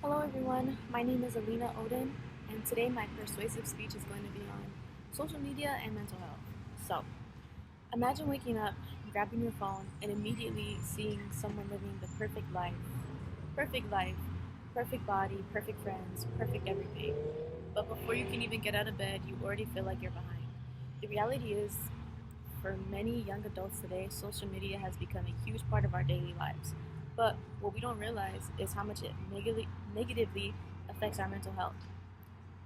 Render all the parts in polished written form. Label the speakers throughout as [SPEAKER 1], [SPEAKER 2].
[SPEAKER 1] Hello everyone, my name is Alina Odin, and today my persuasive speech is going to be on social media and mental health. So, imagine waking up, grabbing your phone, and immediately seeing someone living the perfect life. Perfect life, perfect body, perfect friends, perfect everything. But before you can even get out of bed, you already feel like you're behind. The reality is, for many young adults today, social media has become a huge part of our daily lives. But what we don't realize is how much it negatively affects our mental health.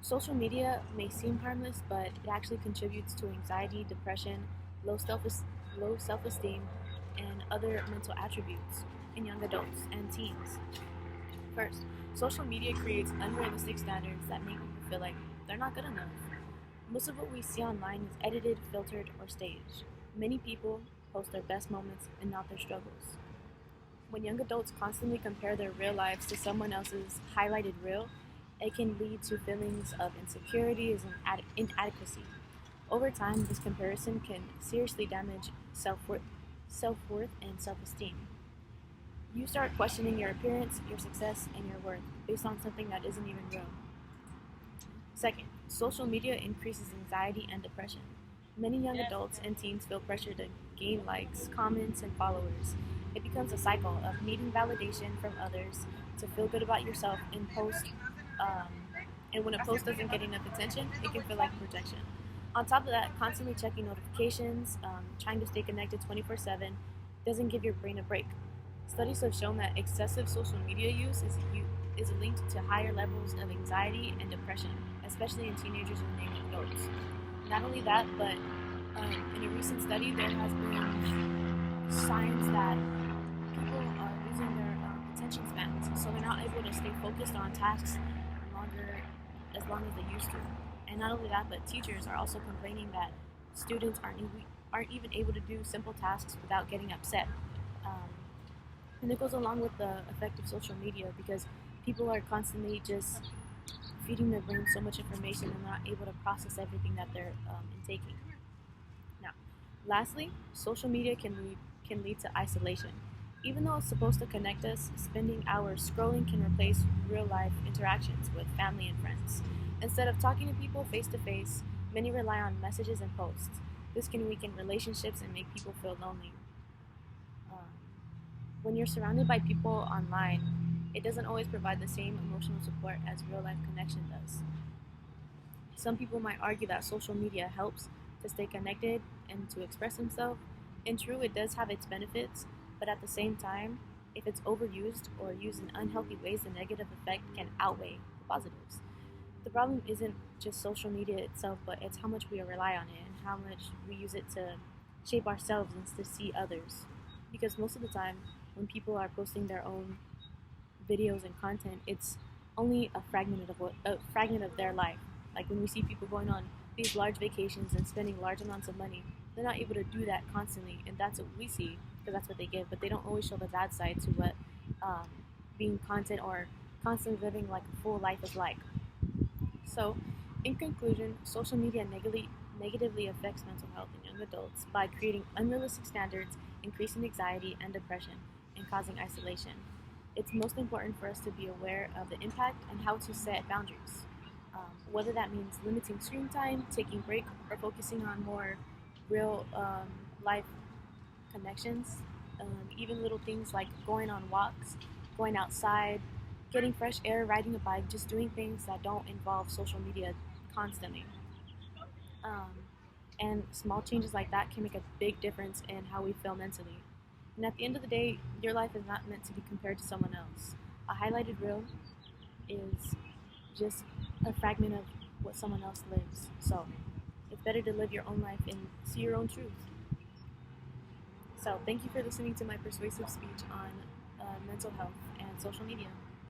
[SPEAKER 1] Social media may seem harmless, but it actually contributes to anxiety, depression, low self-esteem, and other mental attributes in young adults and teens. First, social media creates unrealistic standards that make people feel like they're not good enough. Most of what we see online is edited, filtered, or staged. Many people post their best moments and not their struggles. When young adults constantly compare their real lives to someone else's highlighted reel, it can lead to feelings of insecurities and inadequacy. Over time, this comparison can seriously damage self-worth and self-esteem. You start questioning your appearance, your success, and your worth based on something that isn't even real. Second, social media increases anxiety and depression. Many young adults and teens feel pressure to gain likes, comments, and followers. It becomes a cycle of needing validation from others to feel good about yourself um, and when a post doesn't get enough attention, it can feel like rejection. On top of that, constantly checking notifications, trying to stay connected 24/7, doesn't give your brain a break. Studies have shown that excessive social media use is linked to higher levels of anxiety and depression, especially in teenagers and young adults. Not only that, but in a recent study, there has been signs that people are losing their attention spans, so they're not able to stay focused on tasks longer as long as they used to. And not only that, but teachers are also complaining that students aren't even able to do simple tasks without getting upset. Um, and it goes along with the effect of social media because people are constantly just feeding their brain so much information and they're not able to process everything that they're intaking. Now, lastly, social media can lead to isolation. Even though it's supposed to connect us, spending hours scrolling can replace real life interactions with family and friends. Instead of talking to people face to face, many rely on messages and posts. This can weaken relationships and make people feel lonely. Um, when you're surrounded by people online, it doesn't always provide the same emotional support as real life connection does. Some people might argue that social media helps to stay connected and to express himself. And true, it does have its benefits, but at the same time, if it's overused or used in unhealthy ways, the negative effect can outweigh the positives. The problem isn't just social media itself, but it's how much we rely on it and how much we use it to shape ourselves and to see others. Because most of the time, when people are posting their own videos and content, it's only a fragment of their life. Like when we see people going on these large vacations and spending large amounts of money, they're not able to do that constantly, and that's what we see because that's what they give. But they don't always show the bad side to what um, being content or constantly living like a full life is like. So, in conclusion, social media negatively affects mental health in young adults by creating unrealistic standards, increasing anxiety and depression, and causing isolation. It's most important for us to be aware of the impact and how to set boundaries. Whether that means limiting screen time, taking break, or focusing on more real life connections. Even little things like going on walks, going outside, getting fresh air, riding a bike, just doing things that don't involve social media constantly. Um, and small changes like that can make a big difference in how we feel mentally. And at the end of the day, your life is not meant to be compared to someone else. A highlighted reel is just a fragment of what someone else lives. So it's better to live your own life and see your own truth. So thank you for listening to my persuasive speech on mental health and social media.